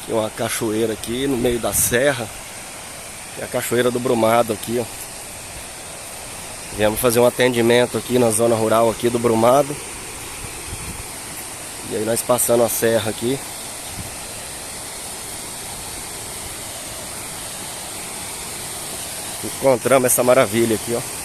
Tem uma cachoeira aqui no meio da serra. Tem a Cachoeira do Brumado aqui, ó. Viemos fazer um atendimento aqui na zona rural aqui do Brumado. E aí nós passando a serra aqui. Encontramos essa maravilha aqui, ó.